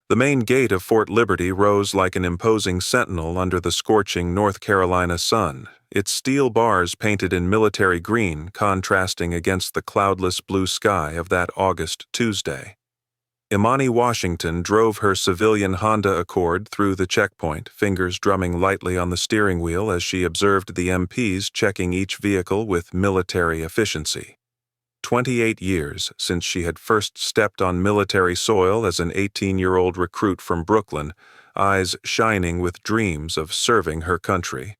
The main gate of Fort Liberty rose like an imposing sentinel under the scorching North Carolina sun, its steel bars painted in military green contrasting against the cloudless blue sky of that August Tuesday. Imani Washington drove her civilian Honda Accord through the checkpoint, fingers drumming lightly on the steering wheel as she observed the MPs checking each vehicle with military efficiency. 28 years since she had first stepped on military soil as an 18-year-old recruit from Brooklyn, eyes shining with dreams of serving her country.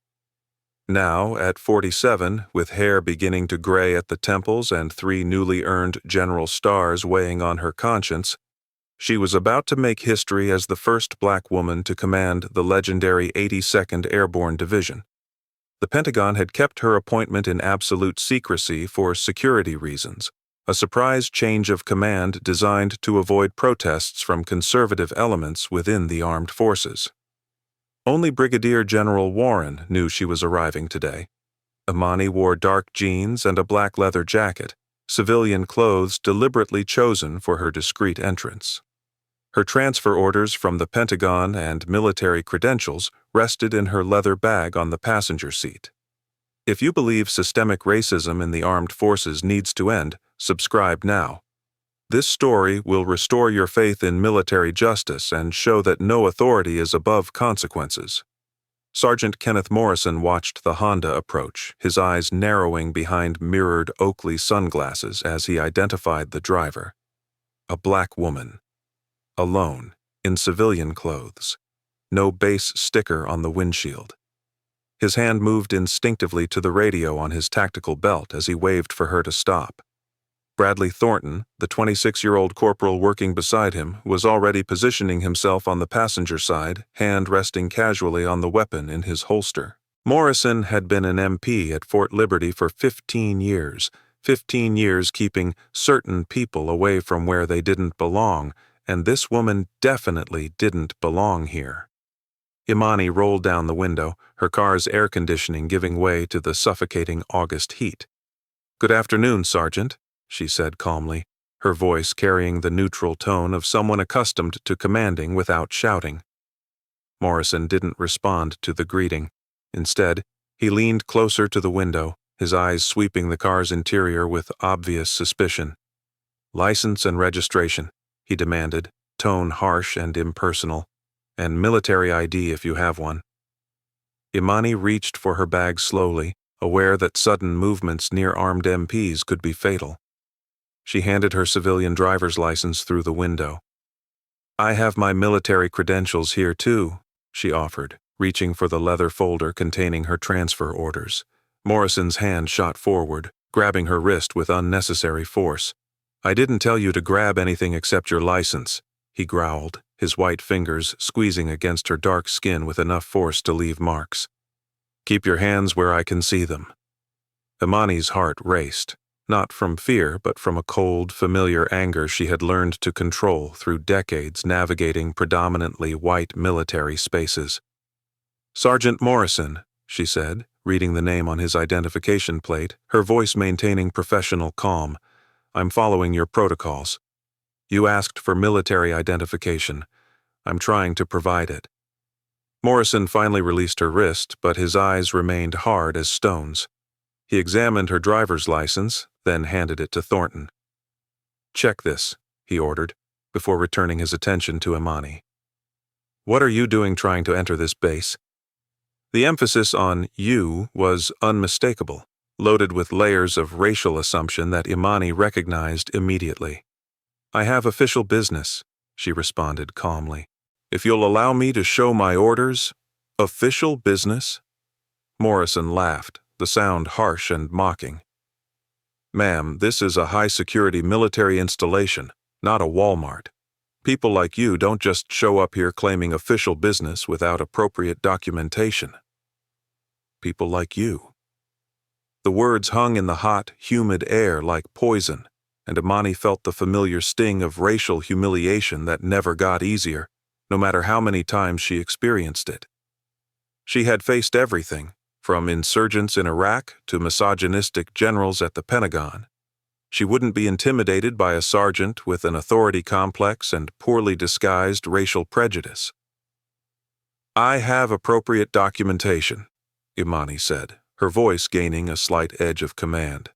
Now, at 47, with hair beginning to gray at the temples and 3 newly earned general stars weighing on her conscience, she was about to make history as the first black woman to command the legendary 82nd Airborne Division. The Pentagon had kept her appointment in absolute secrecy for security reasons, a surprise change of command designed to avoid protests from conservative elements within the armed forces. Only Brigadier General Warren knew she was arriving today. Imani wore dark jeans and a black leather jacket, civilian clothes deliberately chosen for her discreet entrance. Her transfer orders from the Pentagon and military credentials rested in her leather bag on the passenger seat. If you believe systemic racism in the armed forces needs to end, subscribe now. This story will restore your faith in military justice and show that no authority is above consequences. Sergeant Kenneth Morrison watched the Honda approach, his eyes narrowing behind mirrored Oakley sunglasses as he identified the driver. A black woman. Alone, in civilian clothes. No base sticker on the windshield. His hand moved instinctively to the radio on his tactical belt as he waved for her to stop. Bradley Thornton, the 26-year-old corporal working beside him, was already positioning himself on the passenger side, hand resting casually on the weapon in his holster. Morrison had been an MP at Fort Liberty for 15 years, 15 years keeping certain people away from where they didn't belong, and this woman definitely didn't belong here. Imani rolled down the window, her car's air conditioning giving way to the suffocating August heat. "Good afternoon, Sergeant," she said calmly, her voice carrying the neutral tone of someone accustomed to commanding without shouting. Morrison didn't respond to the greeting. Instead, he leaned closer to the window, his eyes sweeping the car's interior with obvious suspicion. "License and registration," he demanded, tone harsh and impersonal, "and military ID if you have one." Imani reached for her bag slowly, aware that sudden movements near armed MPs could be fatal. She handed her civilian driver's license through the window. "I have my military credentials here too," she offered, reaching for the leather folder containing her transfer orders. Morrison's hand shot forward, grabbing her wrist with unnecessary force. "I didn't tell you to grab anything except your license," he growled, his white fingers squeezing against her dark skin with enough force to leave marks. "Keep your hands where I can see them." Imani's heart raced, not from fear but from a cold, familiar anger she had learned to control through decades navigating predominantly white military spaces. "Sergeant Morrison," she said, reading the name on his identification plate, her voice maintaining professional calm, "I'm following your protocols. You asked for military identification. I'm trying to provide it." Morrison finally released her wrist, but his eyes remained hard as stones. He examined her driver's license, then handed it to Thornton. "Check this," he ordered, before returning his attention to Imani. "What are you doing trying to enter this base?" The emphasis on "you" was unmistakable, loaded with layers of racial assumption that Imani recognized immediately. "I have official business," she responded calmly. "If you'll allow me to show my orders." "Official business?" Morrison laughed, the sound harsh and mocking. "Ma'am, this is a high-security military installation, not a Walmart. People like you don't just show up here claiming official business without appropriate documentation." "People like you." The words hung in the hot, humid air like poison, and Imani felt the familiar sting of racial humiliation that never got easier, no matter how many times she experienced it. She had faced everything, from insurgents in Iraq to misogynistic generals at the Pentagon. She wouldn't be intimidated by a sergeant with an authority complex and poorly disguised racial prejudice. "I have appropriate documentation," Imani said, her voice gaining a slight edge of command.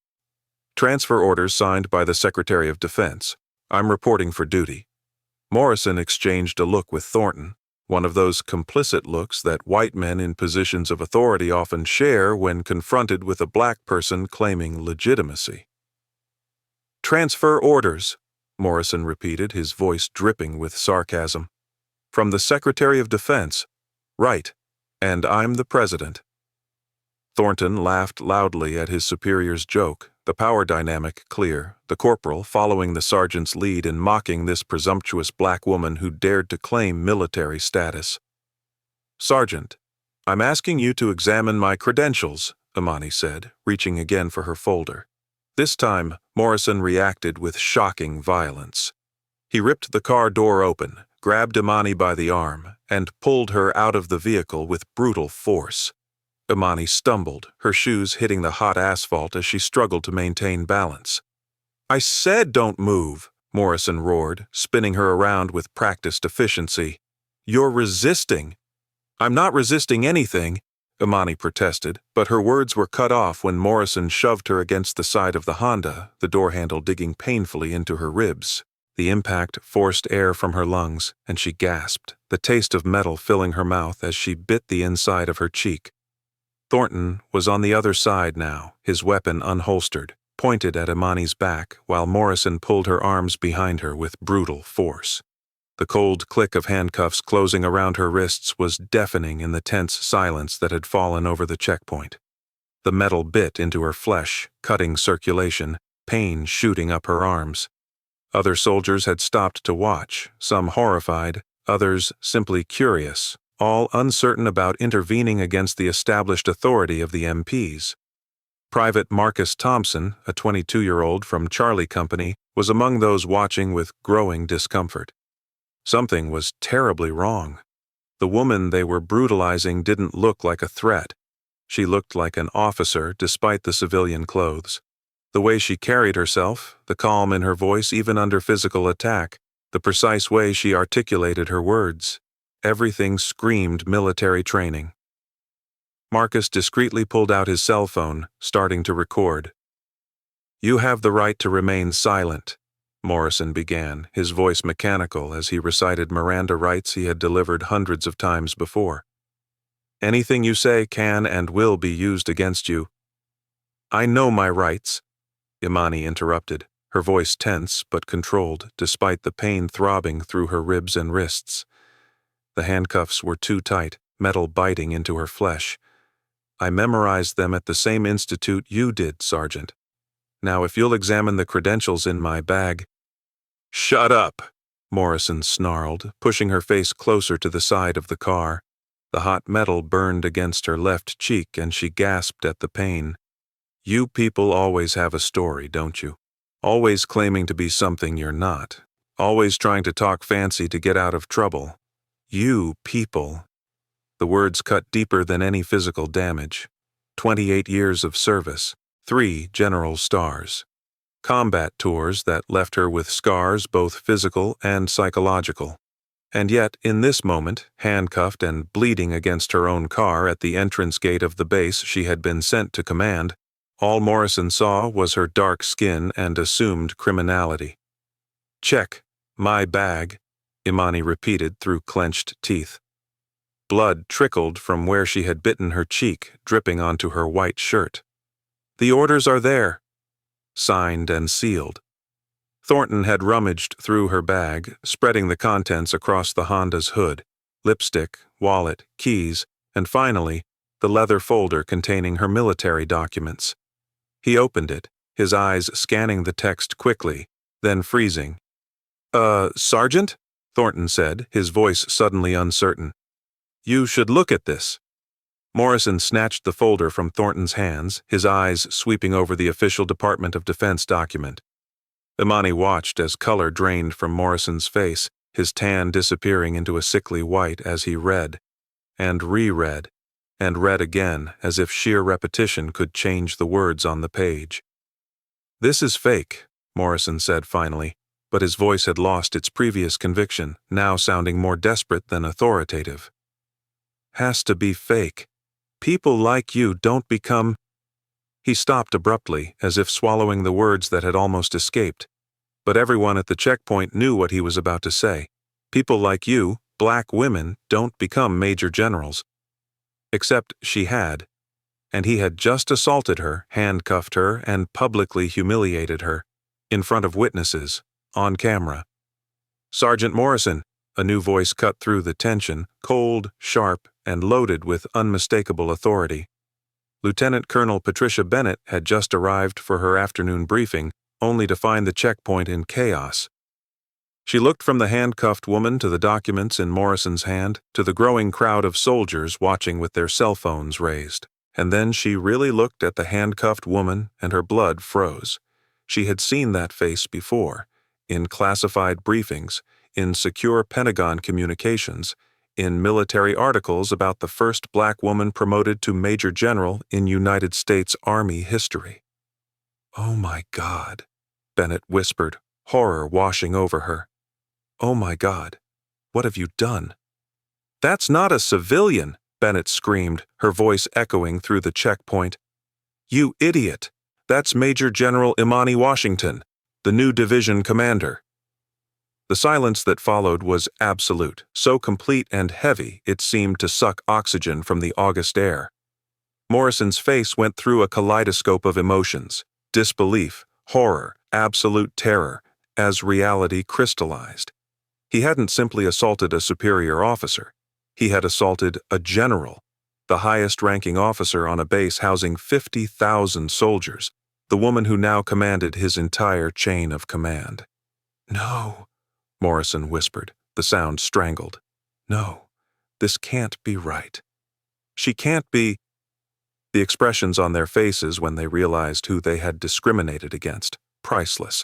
"Transfer orders signed by the Secretary of Defense. I'm reporting for duty." Morrison exchanged a look with Thornton, one of those complicit looks that white men in positions of authority often share when confronted with a black person claiming legitimacy. "Transfer orders," Morrison repeated, his voice dripping with sarcasm. "From the Secretary of Defense. Right. And I'm the President." Thornton laughed loudly at his superior's joke, the power dynamic clear, the corporal following the sergeant's lead in mocking this presumptuous black woman who dared to claim military status. "Sergeant, I'm asking you to examine my credentials," Imani said, reaching again for her folder. This time, Morrison reacted with shocking violence. He ripped the car door open, grabbed Imani by the arm, and pulled her out of the vehicle with brutal force. Imani stumbled, her shoes hitting the hot asphalt as she struggled to maintain balance. "I said don't move," Morrison roared, spinning her around with practiced efficiency. "You're resisting." "I'm not resisting anything," Imani protested, but her words were cut off when Morrison shoved her against the side of the Honda, the door handle digging painfully into her ribs. The impact forced air from her lungs, and she gasped, the taste of metal filling her mouth as she bit the inside of her cheek. Thornton was on the other side now, his weapon unholstered, pointed at Imani's back, while Morrison pulled her arms behind her with brutal force. The cold click of handcuffs closing around her wrists was deafening in the tense silence that had fallen over the checkpoint. The metal bit into her flesh, cutting circulation, pain shooting up her arms. Other soldiers had stopped to watch, some horrified, others simply curious, all uncertain about intervening against the established authority of the MPs. Private Marcus Thompson, a 22-year-old from Charlie Company, was among those watching with growing discomfort. Something was terribly wrong. The woman they were brutalizing didn't look like a threat. She looked like an officer despite the civilian clothes. The way she carried herself, the calm in her voice even under physical attack, the precise way she articulated her words, everything screamed military training. Marcus discreetly pulled out his cell phone, starting to record. "You have the right to remain silent," Morrison began, his voice mechanical as he recited Miranda rights he had delivered hundreds of times before. "Anything you say can and will be used against you." "I know my rights," Imani interrupted, her voice tense but controlled despite the pain throbbing through her ribs and wrists. The handcuffs were too tight, metal biting into her flesh. "I memorized them at the same institute you did, Sergeant. Now if you'll examine the credentials in my bag—" "Shut up," Morrison snarled, pushing her face closer to the side of the car. The hot metal burned against her left cheek and she gasped at the pain. "You people always have a story, don't you? Always claiming to be something you're not. Always trying to talk fancy to get out of trouble. You people." The words cut deeper than any physical damage. 28 years of service, 3 general stars. Combat tours that left her with scars both physical and psychological. And yet, in this moment, handcuffed and bleeding against her own car at the entrance gate of the base she had been sent to command, all Morrison saw was her dark skin and assumed criminality. "Check. My bag," Imani repeated through clenched teeth. Blood trickled from where she had bitten her cheek, dripping onto her white shirt. "The orders are there." Signed and sealed. Thornton had rummaged through her bag, spreading the contents across the Honda's hood, lipstick, wallet, keys, and finally, the leather folder containing her military documents. He opened it, his eyes scanning the text quickly, then freezing. Sergeant?" Thornton said, his voice suddenly uncertain. "You should look at this." Morrison snatched the folder from Thornton's hands, his eyes sweeping over the official Department of Defense document. Imani watched as color drained from Morrison's face, his tan disappearing into a sickly white as he read, and reread, and read again as if sheer repetition could change the words on the page. "This is fake," Morrison said finally, but his voice had lost its previous conviction, now sounding more desperate than authoritative. "Has to be fake. People like you don't become—" He stopped abruptly, as if swallowing the words that had almost escaped. But everyone at the checkpoint knew what he was about to say. People like you, black women, don't become major generals. Except she had. And he had just assaulted her, handcuffed her, and publicly humiliated her, in front of witnesses, on camera. "Sergeant Morrison," a new voice cut through the tension, cold, sharp, and loaded with unmistakable authority. Lieutenant Colonel Patricia Bennett had just arrived for her afternoon briefing, only to find the checkpoint in chaos. She looked from the handcuffed woman to the documents in Morrison's hand, to the growing crowd of soldiers watching with their cell phones raised. And then she really looked at the handcuffed woman, and her blood froze. She had seen that face before, in classified briefings, in secure Pentagon communications, in military articles about the first black woman promoted to Major General in United States Army history. "Oh my God," Bennett whispered, horror washing over her. "Oh my God, what have you done?" "That's not a civilian," Bennett screamed, her voice echoing through the checkpoint. "You idiot! That's Major General Imani Washington, the new division commander." The silence that followed was absolute, so complete and heavy it seemed to suck oxygen from the August air. Morrison's face went through a kaleidoscope of emotions: disbelief, horror, absolute terror, as reality crystallized. He hadn't simply assaulted a superior officer. He had assaulted a general, the highest-ranking officer on a base housing 50,000 soldiers, the woman who now commanded his entire chain of command. "No," Morrison whispered, the sound strangled. "No, this can't be right. She can't be—" The expressions on their faces when they realized who they had discriminated against, priceless.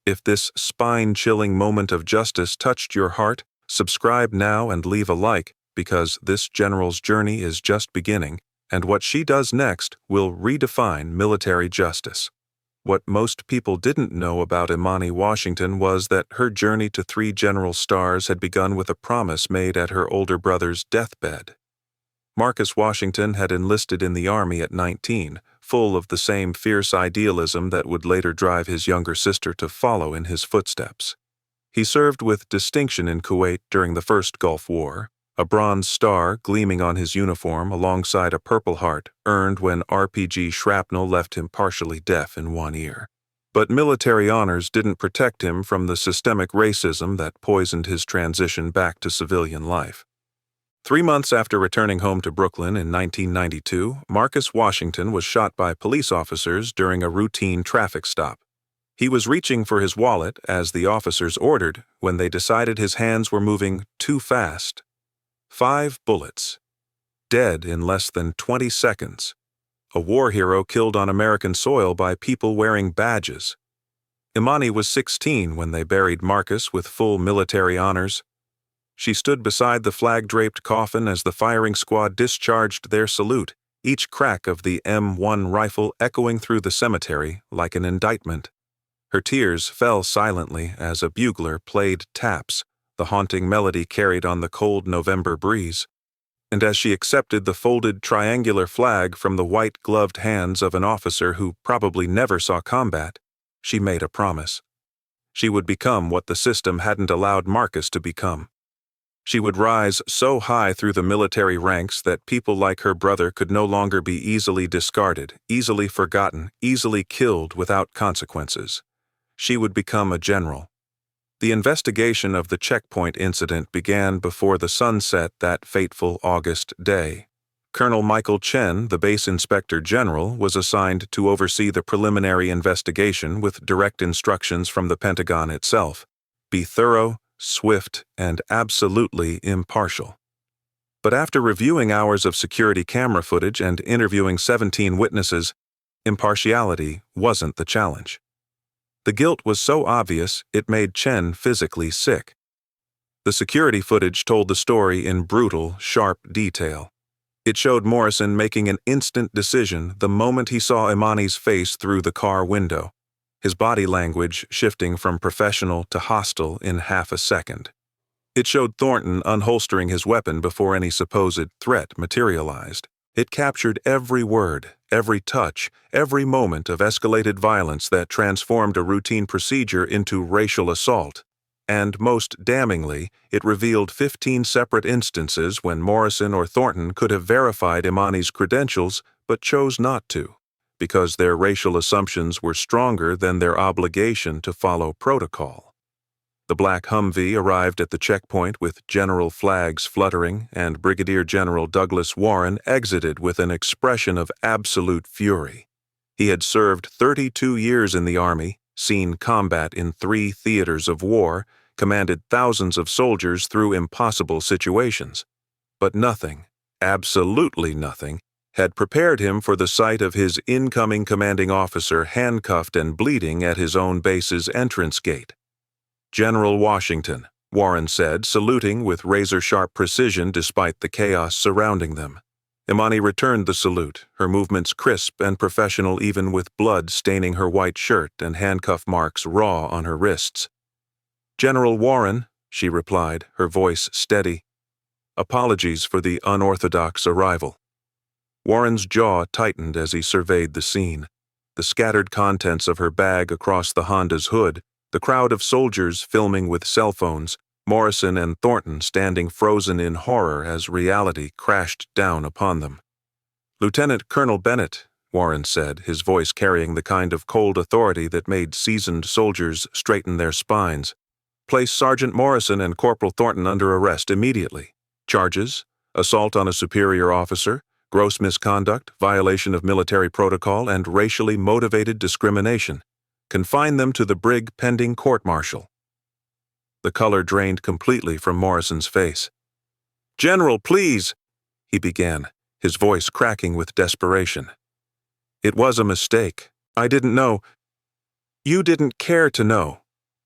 If this spine-chilling moment of justice touched your heart, subscribe now and leave a like, because this general's journey is just beginning, and what she does next will redefine military justice. What most people didn't know about Imani Washington was that her journey to 3 general stars had begun with a promise made at her older brother's deathbed. Marcus Washington had enlisted in the Army at 19, full of the same fierce idealism that would later drive his younger sister to follow in his footsteps. He served with distinction in Kuwait during the First Gulf War, a bronze star gleaming on his uniform alongside a Purple Heart earned when RPG shrapnel left him partially deaf in one ear. But military honors didn't protect him from the systemic racism that poisoned his transition back to civilian life. 3 months after returning home to Brooklyn in 1992, Marcus Washington was shot by police officers during a routine traffic stop. He was reaching for his wallet, as the officers ordered, when they decided his hands were moving too fast. 5 bullets. Dead in less than 20 seconds. A war hero killed on American soil by people wearing badges. Imani was 16 when they buried Marcus with full military honors. She stood beside the flag-draped coffin as the firing squad discharged their salute, each crack of the M1 rifle echoing through the cemetery like an indictment. Her tears fell silently as a bugler played taps, the haunting melody carried on the cold November breeze. And as she accepted the folded triangular flag from the white-gloved hands of an officer who probably never saw combat, she made a promise. She would become what the system hadn't allowed Marcus to become. She would rise so high through the military ranks that people like her brother could no longer be easily discarded, easily forgotten, easily killed without consequences. She would become a general. The investigation of the checkpoint incident began before the sun set that fateful August day. Colonel Michael Chen, the base inspector general, was assigned to oversee the preliminary investigation with direct instructions from the Pentagon itself. Be thorough, swift, and absolutely impartial. But after reviewing hours of security camera footage and interviewing 17 witnesses, impartiality wasn't the challenge. The guilt was so obvious it made Chen physically sick. The security footage told the story in brutal, sharp detail. It showed Morrison making an instant decision the moment he saw Imani's face through the car window. his body language shifting from professional to hostile in half a second. It showed Thornton unholstering his weapon before any supposed threat materialized. It captured every word, every touch, every moment of escalated violence that transformed a routine procedure into racial assault. And most damningly, it revealed 15 separate instances when Morrison or Thornton could have verified Imani's credentials but chose not to, because their racial assumptions were stronger than their obligation to follow protocol. The black Humvee arrived at the checkpoint with general flags fluttering, and Brigadier General Douglas Warren exited with an expression of absolute fury. He had served 32 years in the Army, seen combat in 3 theaters of war, commanded thousands of soldiers through impossible situations. But nothing, absolutely nothing, had prepared him for the sight of his incoming commanding officer handcuffed and bleeding at his own base's entrance gate. "General Washington," Warren said, saluting with razor-sharp precision despite the chaos surrounding them. Imani returned the salute, her movements crisp and professional even with blood staining her white shirt and handcuff marks raw on her wrists. "General Warren," she replied, her voice steady. "Apologies for the unorthodox arrival." Warren's jaw tightened as he surveyed the scene. The scattered contents of her bag across the Honda's hood, the crowd of soldiers filming with cell phones, Morrison and Thornton standing frozen in horror as reality crashed down upon them. "Lieutenant Colonel Bennett," Warren said, his voice carrying the kind of cold authority that made seasoned soldiers straighten their spines. "Place Sergeant Morrison and Corporal Thornton under arrest immediately. Charges: assault on a superior officer, gross misconduct, violation of military protocol, and racially motivated discrimination. Confine them to the brig pending court-martial." The color drained completely from Morrison's face. "General, please," he began, his voice cracking with desperation. "It was a mistake. I didn't know." "You didn't care to know,"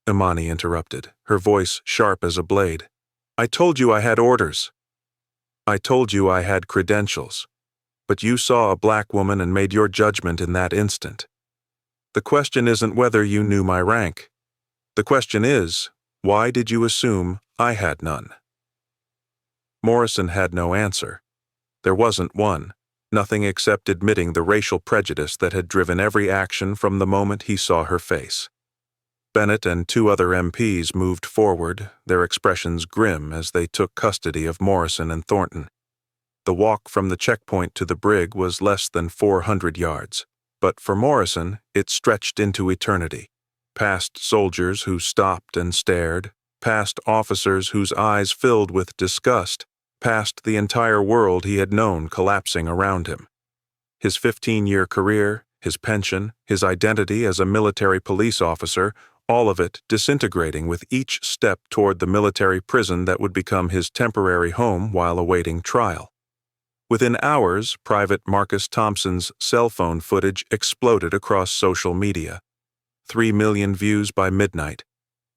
Imani interrupted, her voice sharp as a blade. "I told you I had orders. I told you I had credentials. But you saw a black woman and made your judgment in that instant. The question isn't whether you knew my rank. The question is, why did you assume I had none?" Morrison had no answer. There wasn't one, nothing except admitting the racial prejudice that had driven every action from the moment he saw her face. Bennett and 2 other MPs moved forward, their expressions grim as they took custody of Morrison and Thornton. The walk from the checkpoint to the brig was less than 400 yards. But for Morrison, it stretched into eternity, past soldiers who stopped and stared, past officers whose eyes filled with disgust, past the entire world he had known collapsing around him. His 15-year career, his pension, his identity as a military police officer, all of it disintegrating with each step toward the military prison that would become his temporary home while awaiting trial. Within hours, Private Marcus Thompson's cell phone footage exploded across social media. 3 million views by midnight,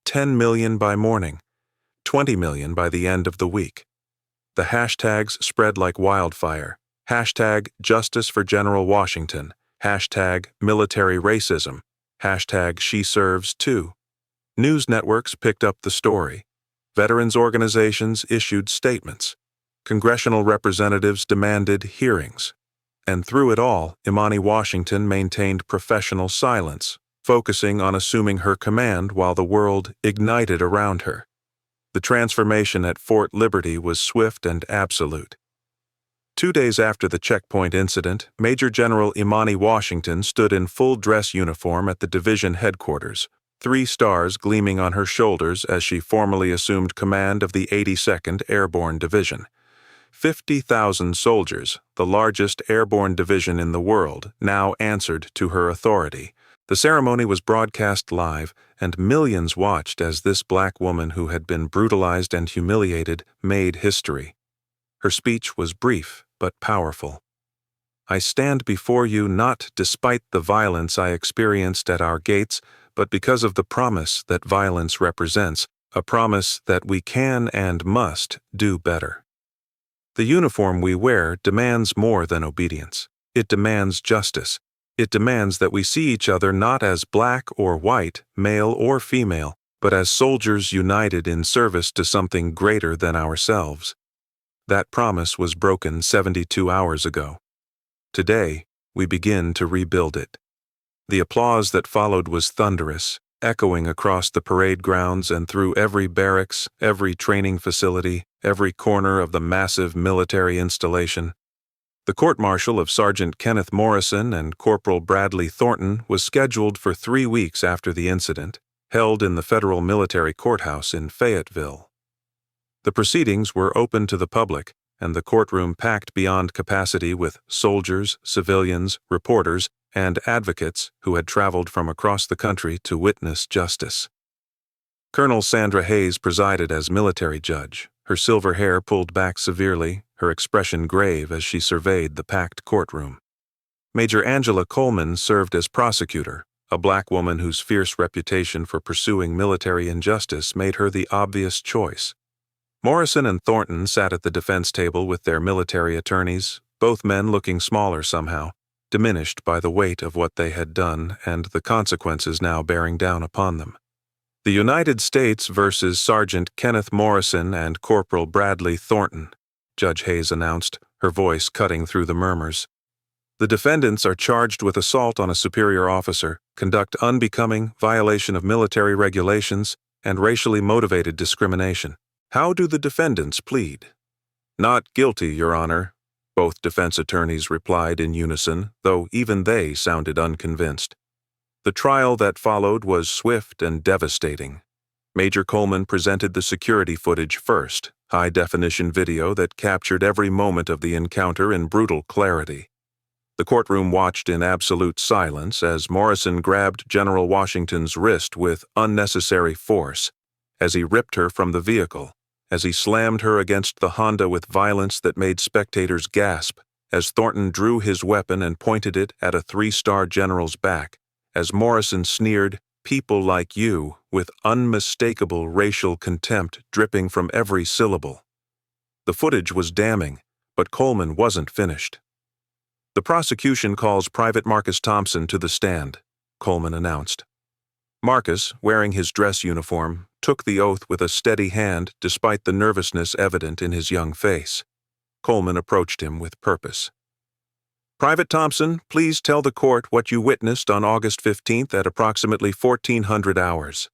10 million by morning, 20 million by the end of the week. The hashtags spread like wildfire. Hashtag Justice for General Washington. Hashtag Military Racism. Hashtag She Serves Too. News networks picked up the story. Veterans organizations issued statements. Congressional representatives demanded hearings. And through it all, Imani Washington maintained professional silence, focusing on assuming her command while the world ignited around her. The transformation at Fort Liberty was swift and absolute. 2 days after the checkpoint incident, Major General Imani Washington stood in full dress uniform at the division headquarters, 3 stars gleaming on her shoulders as she formally assumed command of the 82nd Airborne Division. 50,000 soldiers, the largest airborne division in the world, now answered to her authority. The ceremony was broadcast live, and millions watched as this black woman who had been brutalized and humiliated made history. Her speech was brief but powerful. "I stand before you not despite the violence I experienced at our gates, but because of the promise that violence represents, a promise that we can and must do better. The uniform we wear demands more than obedience. It demands justice. It demands that we see each other not as black or white, male or female, but as soldiers united in service to something greater than ourselves. That promise was broken 72 hours ago. Today, we begin to rebuild it. The applause that followed was thunderous, echoing across the parade grounds and through every barracks, every training facility, every corner of the massive military installation. The court-martial of Sergeant Kenneth Morrison and Corporal Bradley Thornton was scheduled for 3 weeks after the incident, held in the Federal Military Courthouse in Fayetteville. The proceedings were open to the public, and the courtroom packed beyond capacity with soldiers, civilians, reporters, and advocates who had traveled from across the country to witness justice. Colonel Sandra Hayes presided as military judge, her silver hair pulled back severely, her expression grave as she surveyed the packed courtroom. Major Angela Coleman served as prosecutor, a black woman whose fierce reputation for pursuing military injustice made her the obvious choice. Morrison and Thornton sat at the defense table with their military attorneys, both men looking smaller somehow, diminished by the weight of what they had done and the consequences now bearing down upon them. The United States versus Sergeant Kenneth Morrison and Corporal Bradley Thornton, Judge Hayes announced, her voice cutting through the murmurs. The defendants are charged with assault on a superior officer, conduct unbecoming, violation of military regulations, and racially motivated discrimination. How do the defendants plead? Not guilty, Your Honor, both defense attorneys replied in unison, though even they sounded unconvinced. The trial that followed was swift and devastating. Major Coleman presented the security footage first, high-definition video that captured every moment of the encounter in brutal clarity. The courtroom watched in absolute silence as Morrison grabbed General Washington's wrist with unnecessary force, as he ripped her from the vehicle, as he slammed her against the Honda with violence that made spectators gasp, as Thornton drew his weapon and pointed it at a 3-star general's back, as Morrison sneered, "People like you," with unmistakable racial contempt dripping from every syllable. The footage was damning, but Coleman wasn't finished. "The prosecution calls Private Marcus Thompson to the stand," Coleman announced. Marcus, wearing his dress uniform, took the oath with a steady hand despite the nervousness evident in his young face. Coleman approached him with purpose. "Private Thompson, please tell the court what you witnessed on August 15th at approximately 1400 hours.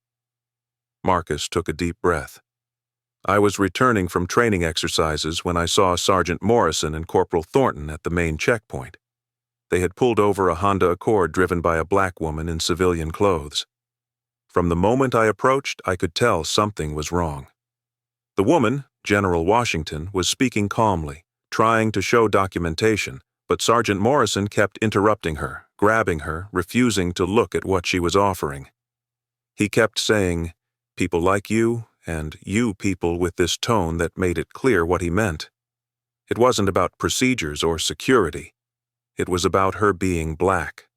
Marcus took a deep breath. "I was returning from training exercises when I saw Sergeant Morrison and Corporal Thornton at the main checkpoint. They had pulled over a Honda Accord driven by a black woman in civilian clothes. From the moment I approached, I could tell something was wrong. The woman, General Washington, was speaking calmly, trying to show documentation, but Sergeant Morrison kept interrupting her, grabbing her, refusing to look at what she was offering. He kept saying, 'People like you,' and 'you people,' with this tone that made it clear what he meant. It wasn't about procedures or security. It was about her being black."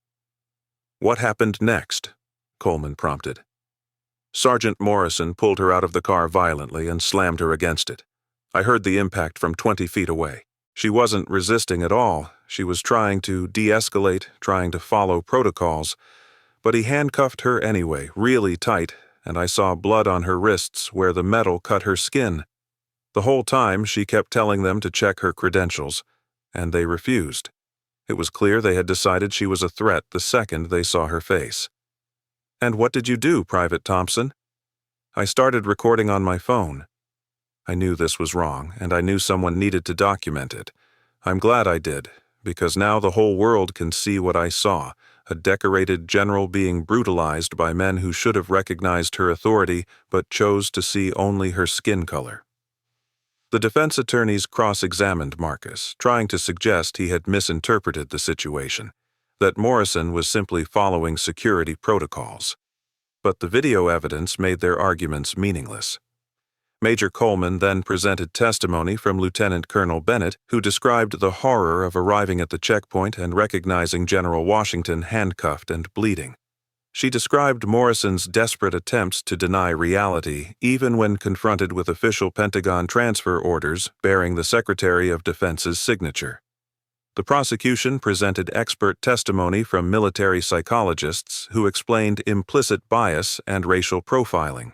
"What happened next?" Coleman prompted. "Sergeant Morrison pulled her out of the car violently and slammed her against it. I heard the impact from 20 feet away. She wasn't resisting at all. She was trying to de-escalate, trying to follow protocols. But he handcuffed her anyway, really tight, and I saw blood on her wrists where the metal cut her skin. The whole time she kept telling them to check her credentials, and they refused. It was clear they had decided she was a threat the second they saw her face." "And what did you do, Private Thompson?" "I started recording on my phone. I knew this was wrong, and I knew someone needed to document it. I'm glad I did, because now the whole world can see what I saw, a decorated general being brutalized by men who should have recognized her authority but chose to see only her skin color." The defense attorneys cross-examined Marcus, trying to suggest he had misinterpreted the situation, that Morrison was simply following security protocols. But the video evidence made their arguments meaningless. Major Coleman then presented testimony from Lieutenant Colonel Bennett, who described the horror of arriving at the checkpoint and recognizing General Washington handcuffed and bleeding. She described Morrison's desperate attempts to deny reality, even when confronted with official Pentagon transfer orders bearing the Secretary of Defense's signature. The prosecution presented expert testimony from military psychologists who explained implicit bias and racial profiling.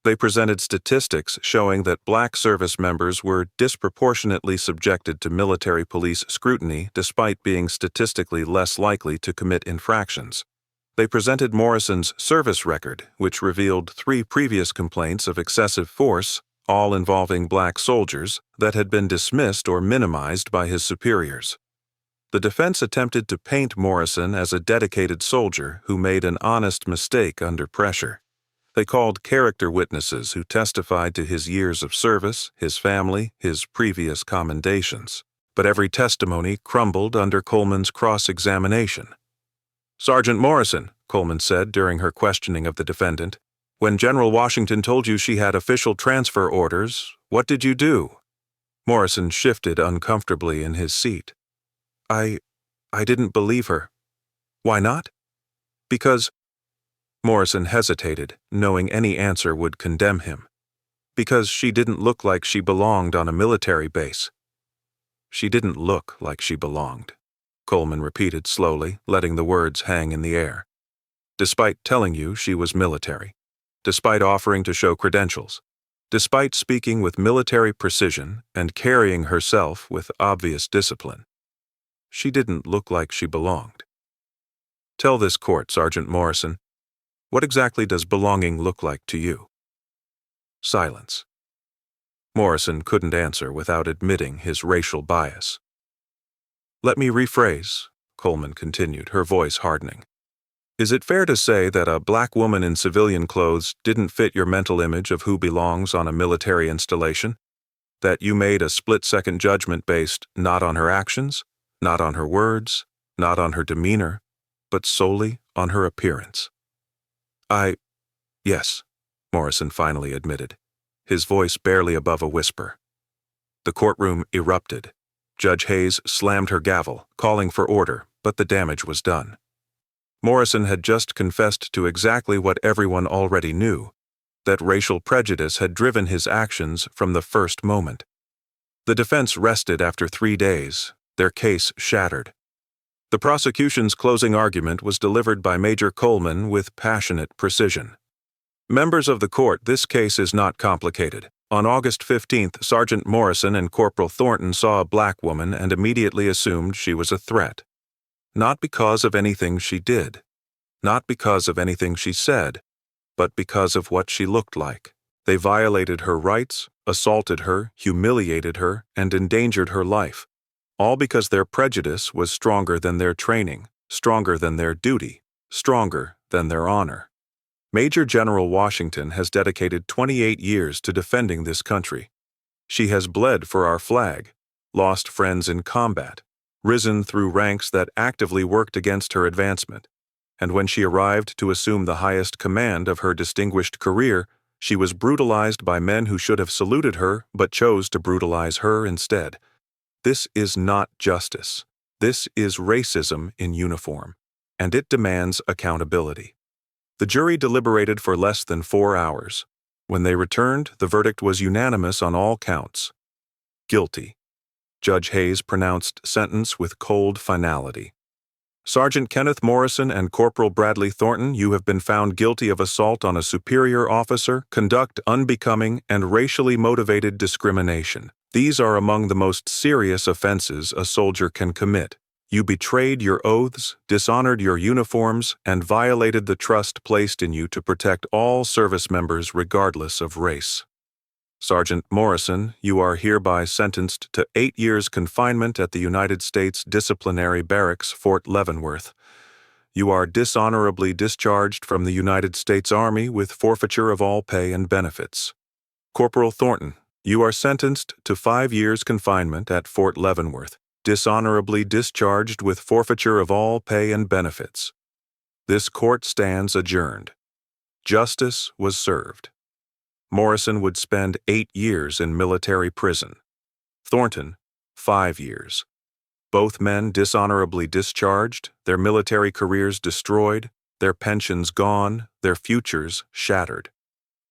They presented statistics showing that black service members were disproportionately subjected to military police scrutiny despite being statistically less likely to commit infractions. They presented Morrison's service record, which revealed 3 previous complaints of excessive force, all involving black soldiers, that had been dismissed or minimized by his superiors. The defense attempted to paint Morrison as a dedicated soldier who made an honest mistake under pressure. They called character witnesses who testified to his years of service, his family, his previous commendations. But every testimony crumbled under Coleman's cross-examination. "Sergeant Morrison," Coleman said during her questioning of the defendant, "when General Washington told you she had official transfer orders, what did you do?" Morrison shifted uncomfortably in his seat. I didn't believe her." "Why not?" "Because—" Morrison hesitated, knowing any answer would condemn him. "Because she didn't look like she belonged on a military base." "She didn't look like she belonged," Coleman repeated slowly, letting the words hang in the air. "Despite telling you she was military, despite offering to show credentials, despite speaking with military precision and carrying herself with obvious discipline, she didn't look like she belonged. Tell this court, Sergeant Morrison, what exactly does belonging look like to you?" Silence. Morrison couldn't answer without admitting his racial bias. "Let me rephrase," Coleman continued, her voice hardening. "Is it fair to say that a black woman in civilian clothes didn't fit your mental image of who belongs on a military installation? That you made a split-second judgment based not on her actions, not on her words, not on her demeanor, but solely on her appearance?" Yes," Morrison finally admitted, his voice barely above a whisper. The courtroom erupted. Judge Hayes slammed her gavel, calling for order, but the damage was done. Morrison had just confessed to exactly what everyone already knew, that racial prejudice had driven his actions from the first moment. The defense rested after 3 days, their case shattered. The prosecution's closing argument was delivered by Major Coleman with passionate precision. "Members of the court, this case is not complicated. On August 15th, Sergeant Morrison and Corporal Thornton saw a black woman and immediately assumed she was a threat. Not because of anything she did, not because of anything she said, but because of what she looked like. They violated her rights, assaulted her, humiliated her, and endangered her life. All because their prejudice was stronger than their training, stronger than their duty, stronger than their honor. Major General Washington has dedicated 28 years to defending this country. She has bled for our flag, lost friends in combat, risen through ranks that actively worked against her advancement, and when she arrived to assume the highest command of her distinguished career, she was brutalized by men who should have saluted her but chose to brutalize her instead. This is not justice. This is racism in uniform, and it demands accountability." The jury deliberated for less than 4 hours. When they returned, the verdict was unanimous on all counts. Guilty. Judge Hayes pronounced sentence with cold finality. "Sergeant Kenneth Morrison and Corporal Bradley Thornton, you have been found guilty of assault on a superior officer, conduct unbecoming, and racially motivated discrimination. These are among the most serious offenses a soldier can commit. You betrayed your oaths, dishonored your uniforms, and violated the trust placed in you to protect all service members regardless of race. Sergeant Morrison, you are hereby sentenced to 8 years confinement at the United States Disciplinary Barracks, Fort Leavenworth. You are dishonorably discharged from the United States Army with forfeiture of all pay and benefits. Corporal Thornton, you are sentenced to 5 years confinement at Fort Leavenworth, dishonorably discharged with forfeiture of all pay and benefits. This court stands adjourned. Justice was served. Morrison would spend 8 years in military prison. Thornton, 5 years. Both men dishonorably discharged, their military careers destroyed, their pensions gone, their futures shattered.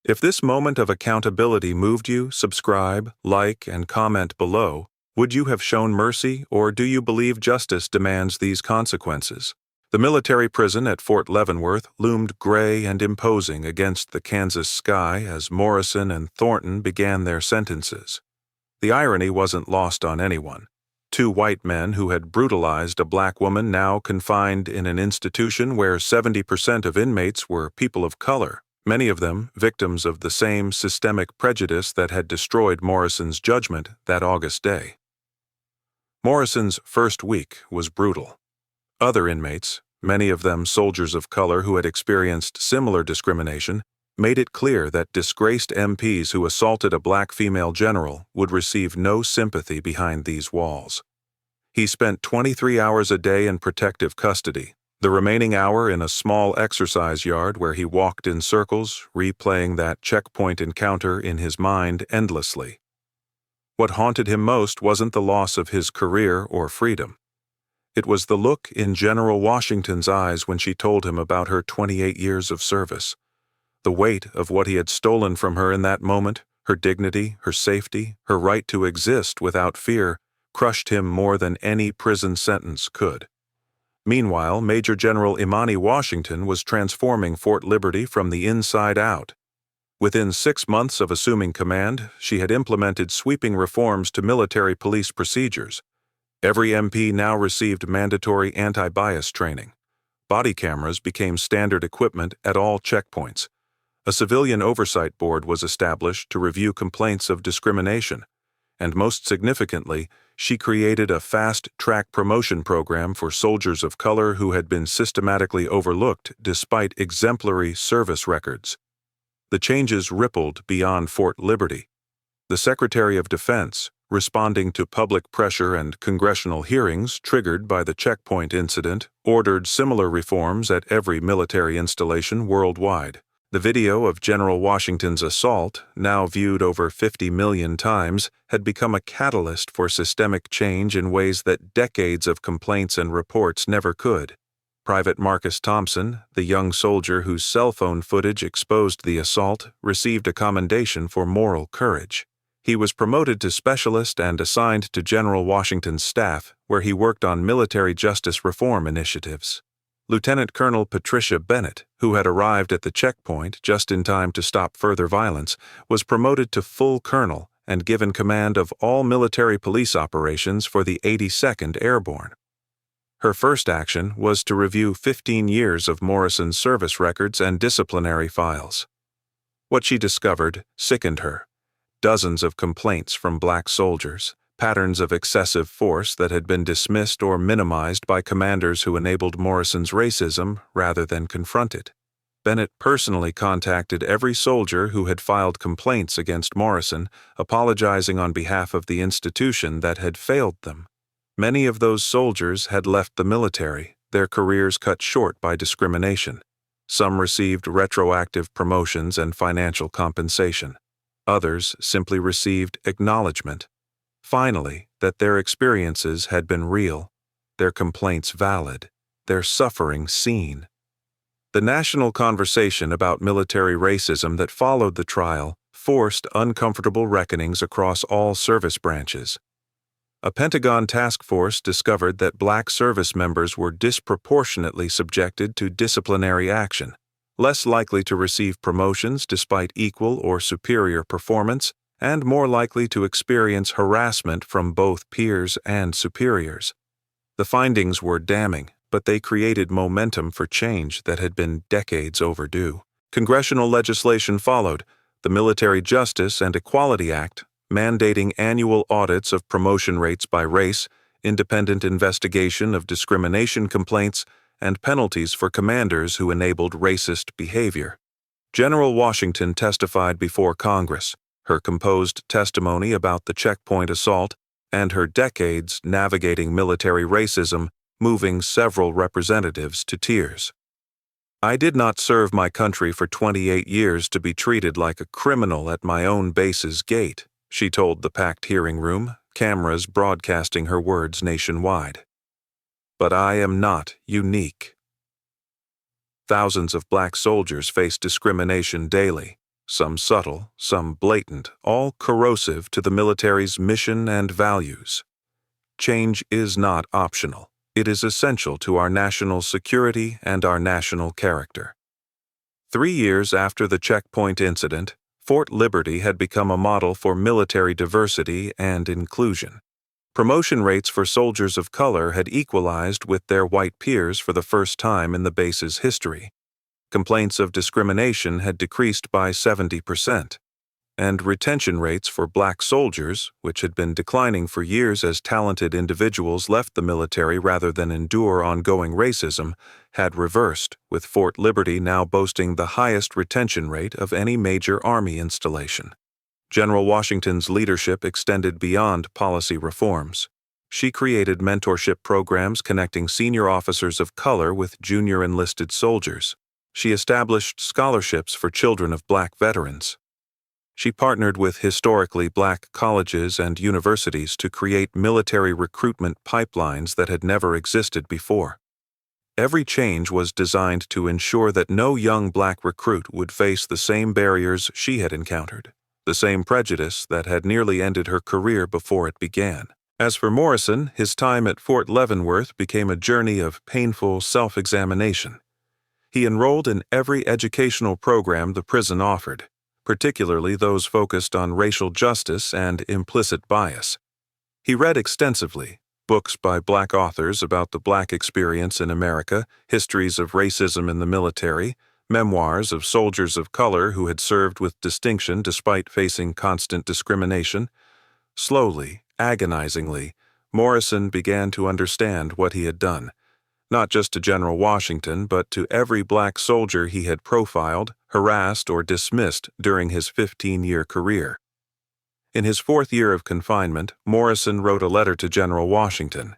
If this moment of accountability moved you, subscribe, like, and comment below, Would you have shown mercy, or do you believe justice demands these consequences? The military prison at Fort Leavenworth loomed gray and imposing against the Kansas sky as Morrison and Thornton began their sentences. The irony wasn't lost on anyone. Two white men who had brutalized a black woman now confined in an institution where 70% of inmates were people of color, many of them victims of the same systemic prejudice that had destroyed Morrison's judgment that August day. Morrison's first week was brutal. Other inmates, many of them soldiers of color who had experienced similar discrimination, made it clear that disgraced MPs who assaulted a black female general would receive no sympathy behind these walls. He spent 23 hours a day in protective custody, the remaining hour in a small exercise yard where he walked in circles, replaying that checkpoint encounter in his mind endlessly. What haunted him most wasn't the loss of his career or freedom. It was the look in General Washington's eyes when she told him about her 28 years of service. The weight of what he had stolen from her in that moment, her dignity, her safety, her right to exist without fear, crushed him more than any prison sentence could. Meanwhile, Major General Imani Washington was transforming Fort Liberty from the inside out. Within 6 months of assuming command, she had implemented sweeping reforms to military police procedures. Every MP now received mandatory anti-bias training. Body cameras became standard equipment at all checkpoints. A civilian oversight board was established to review complaints of discrimination. And most significantly, she created a fast-track promotion program for soldiers of color who had been systematically overlooked despite exemplary service records. The changes rippled beyond Fort Liberty. The Secretary of Defense, responding to public pressure and congressional hearings triggered by the checkpoint incident, ordered similar reforms at every military installation worldwide. The video of General Washington's assault, now viewed over 50 million times, had become a catalyst for systemic change in ways that decades of complaints and reports never could. Private Marcus Thompson, the young soldier whose cell phone footage exposed the assault, received a commendation for moral courage. He was promoted to specialist and assigned to General Washington's staff, where he worked on military justice reform initiatives. Lieutenant Colonel Patricia Bennett, who had arrived at the checkpoint just in time to stop further violence, was promoted to full colonel and given command of all military police operations for the 82nd Airborne. Her first action was to review 15 years of Morrison's service records and disciplinary files. What she discovered sickened her. Dozens of complaints from black soldiers, patterns of excessive force that had been dismissed or minimized by commanders who enabled Morrison's racism rather than confront it. Bennett personally contacted every soldier who had filed complaints against Morrison, apologizing on behalf of the institution that had failed them. Many of those soldiers had left the military, their careers cut short by discrimination. Some received retroactive promotions and financial compensation. Others simply received acknowledgement. Finally, that their experiences had been real, their complaints valid, their suffering seen. The national conversation about military racism that followed the trial forced uncomfortable reckonings across all service branches. A Pentagon task force discovered that black service members were disproportionately subjected to disciplinary action, less likely to receive promotions despite equal or superior performance, and more likely to experience harassment from both peers and superiors. The findings were damning, but they created momentum for change that had been decades overdue. Congressional legislation followed, the Military Justice and Equality Act, mandating annual audits of promotion rates by race, independent investigation of discrimination complaints, and penalties for commanders who enabled racist behavior. General Washington testified before Congress, her composed testimony about the checkpoint assault, and her decades navigating military racism, moving several representatives to tears. "I did not serve my country for 28 years to be treated like a criminal at my own base's gate," she told the packed hearing room, cameras broadcasting her words nationwide. "But I am not unique." Thousands of black soldiers face discrimination daily, some subtle, some blatant, all corrosive to the military's mission and values. Change is not optional. It is essential to our national security and our national character. 3 years after the checkpoint incident, Fort Liberty had become a model for military diversity and inclusion. Promotion rates for soldiers of color had equalized with their white peers for the first time in the base's history. Complaints of discrimination had decreased by 70%. And retention rates for black soldiers, which had been declining for years as talented individuals left the military rather than endure ongoing racism, had reversed, with Fort Liberty now boasting the highest retention rate of any major Army installation. General Washington's leadership extended beyond policy reforms. She created mentorship programs connecting senior officers of color with junior enlisted soldiers. She established scholarships for children of black veterans. She partnered with historically black colleges and universities to create military recruitment pipelines that had never existed before. Every change was designed to ensure that no young black recruit would face the same barriers she had encountered, the same prejudice that had nearly ended her career before it began. As for Morrison, his time at Fort Leavenworth became a journey of painful self-examination. He enrolled in every educational program the prison offered, particularly those focused on racial justice and implicit bias. He read extensively, books by black authors about the black experience in America, histories of racism in the military, memoirs of soldiers of color who had served with distinction despite facing constant discrimination. Slowly, agonizingly, Morrison began to understand what he had done, not just to General Washington, but to every black soldier he had profiled, harassed, or dismissed during his 15-year career. In his 4th year of confinement, Morrison wrote a letter to General Washington.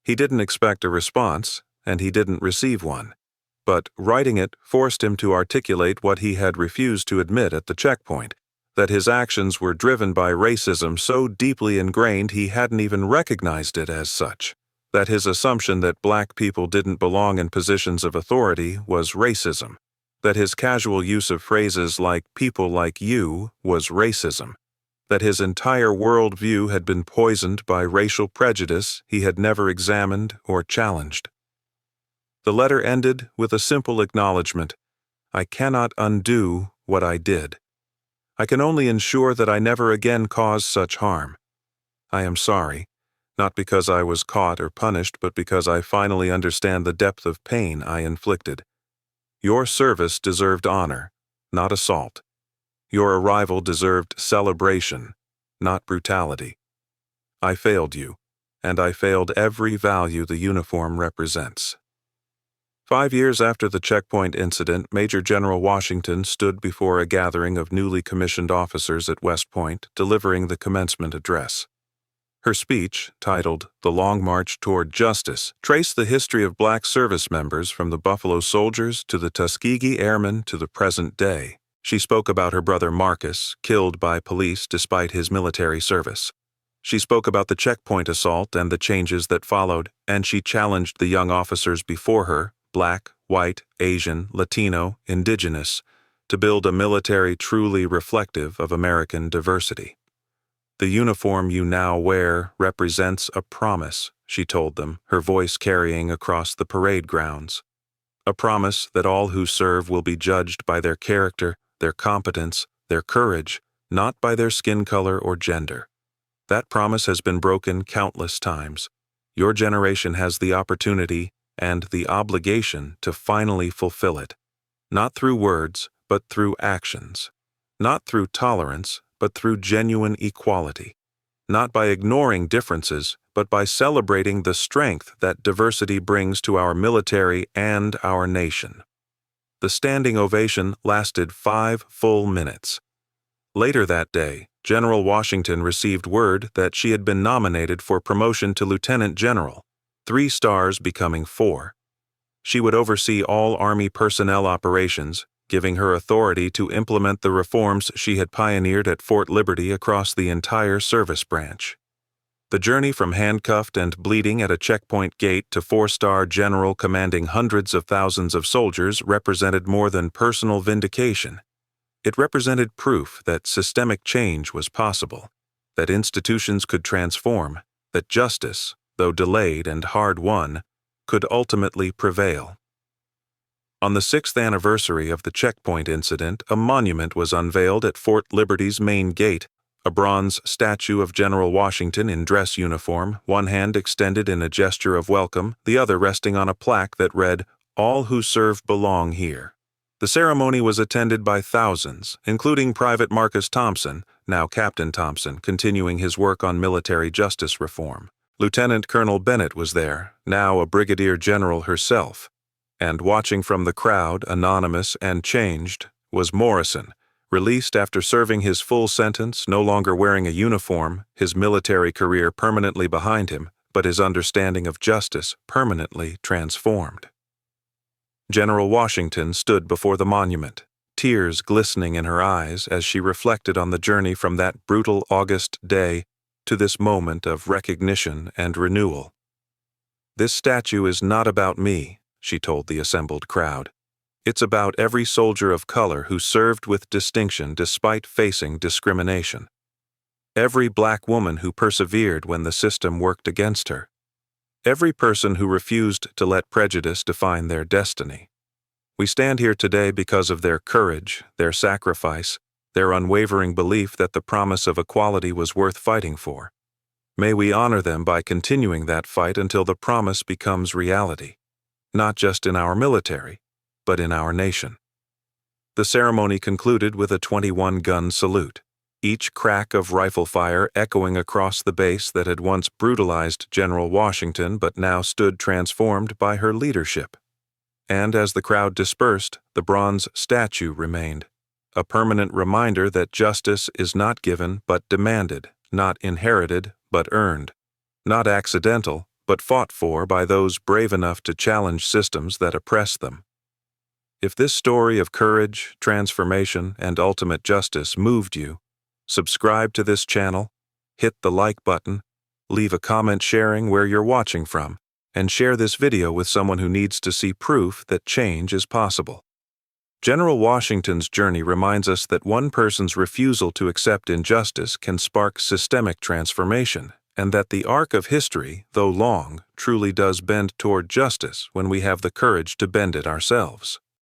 He didn't expect a response, and he didn't receive one. But writing it forced him to articulate what he had refused to admit at the checkpoint, that his actions were driven by racism so deeply ingrained he hadn't even recognized it as such. That his assumption that black people didn't belong in positions of authority was racism, that his casual use of phrases like "people like you" was racism, that his entire worldview had been poisoned by racial prejudice he had never examined or challenged. The letter ended with a simple acknowledgement: "I cannot undo what I did. I can only ensure that I never again cause such harm. I am sorry. Not because I was caught or punished, but because I finally understand the depth of pain I inflicted. Your service deserved honor, not assault. Your arrival deserved celebration, not brutality. I failed you, and I failed every value the uniform represents." 5 years after the checkpoint incident, Major General Washington stood before a gathering of newly commissioned officers at West Point, delivering the commencement address. Her speech, titled "The Long March Toward Justice," traced the history of black service members from the Buffalo Soldiers to the Tuskegee Airmen to the present day. She spoke about her brother Marcus, killed by police despite his military service. She spoke about the checkpoint assault and the changes that followed, and she challenged the young officers before her, black, white, Asian, Latino, indigenous, to build a military truly reflective of American diversity. "The uniform you now wear represents a promise," she told them, her voice carrying across the parade grounds. "A promise that all who serve will be judged by their character, their competence, their courage, not by their skin color or gender. That promise has been broken countless times. Your generation has the opportunity and the obligation to finally fulfill it, not through words, but through actions, not through tolerance, but through genuine equality, not by ignoring differences, but by celebrating the strength that diversity brings to our military and our nation." The standing ovation lasted 5 full minutes. Later that day, General Washington received word that she had been nominated for promotion to Lieutenant General, 3 stars becoming 4. She would oversee all Army personnel operations, giving her authority to implement the reforms she had pioneered at Fort Liberty across the entire service branch. The journey from handcuffed and bleeding at a checkpoint gate to 4-star general commanding hundreds of thousands of soldiers represented more than personal vindication. It represented proof that systemic change was possible, that institutions could transform, that justice, though delayed and hard-won, could ultimately prevail. On the 6th anniversary of the checkpoint incident, a monument was unveiled at Fort Liberty's main gate, a bronze statue of General Washington in dress uniform, one hand extended in a gesture of welcome, the other resting on a plaque that read, "All who serve belong here." The ceremony was attended by thousands, including Private Marcus Thompson, now Captain Thompson, continuing his work on military justice reform. Lieutenant Colonel Bennett was there, now a brigadier general herself. And watching from the crowd, anonymous and changed, was Morrison, released after serving his full sentence, no longer wearing a uniform, his military career permanently behind him, but his understanding of justice permanently transformed. General Washington stood before the monument, tears glistening in her eyes as she reflected on the journey from that brutal August day to this moment of recognition and renewal. "This statue is not about me," she told the assembled crowd. "It's about every soldier of color who served with distinction despite facing discrimination. Every black woman who persevered when the system worked against her. Every person who refused to let prejudice define their destiny. We stand here today because of their courage, their sacrifice, their unwavering belief that the promise of equality was worth fighting for. May we honor them by continuing that fight until the promise becomes reality, not just in our military, but in our nation." The ceremony concluded with a 21-gun salute, each crack of rifle fire echoing across the base that had once brutalized General Washington but now stood transformed by her leadership. And as the crowd dispersed, the bronze statue remained, a permanent reminder that justice is not given but demanded, not inherited but earned, not accidental but fought for by those brave enough to challenge systems that oppress them. If this story of courage, transformation, and ultimate justice moved you, subscribe to this channel, hit the like button, leave a comment sharing where you're watching from, and share this video with someone who needs to see proof that change is possible. General Washington's journey reminds us that one person's refusal to accept injustice can spark systemic transformation, and that the arc of history, though long, truly does bend toward justice when we have the courage to bend it ourselves.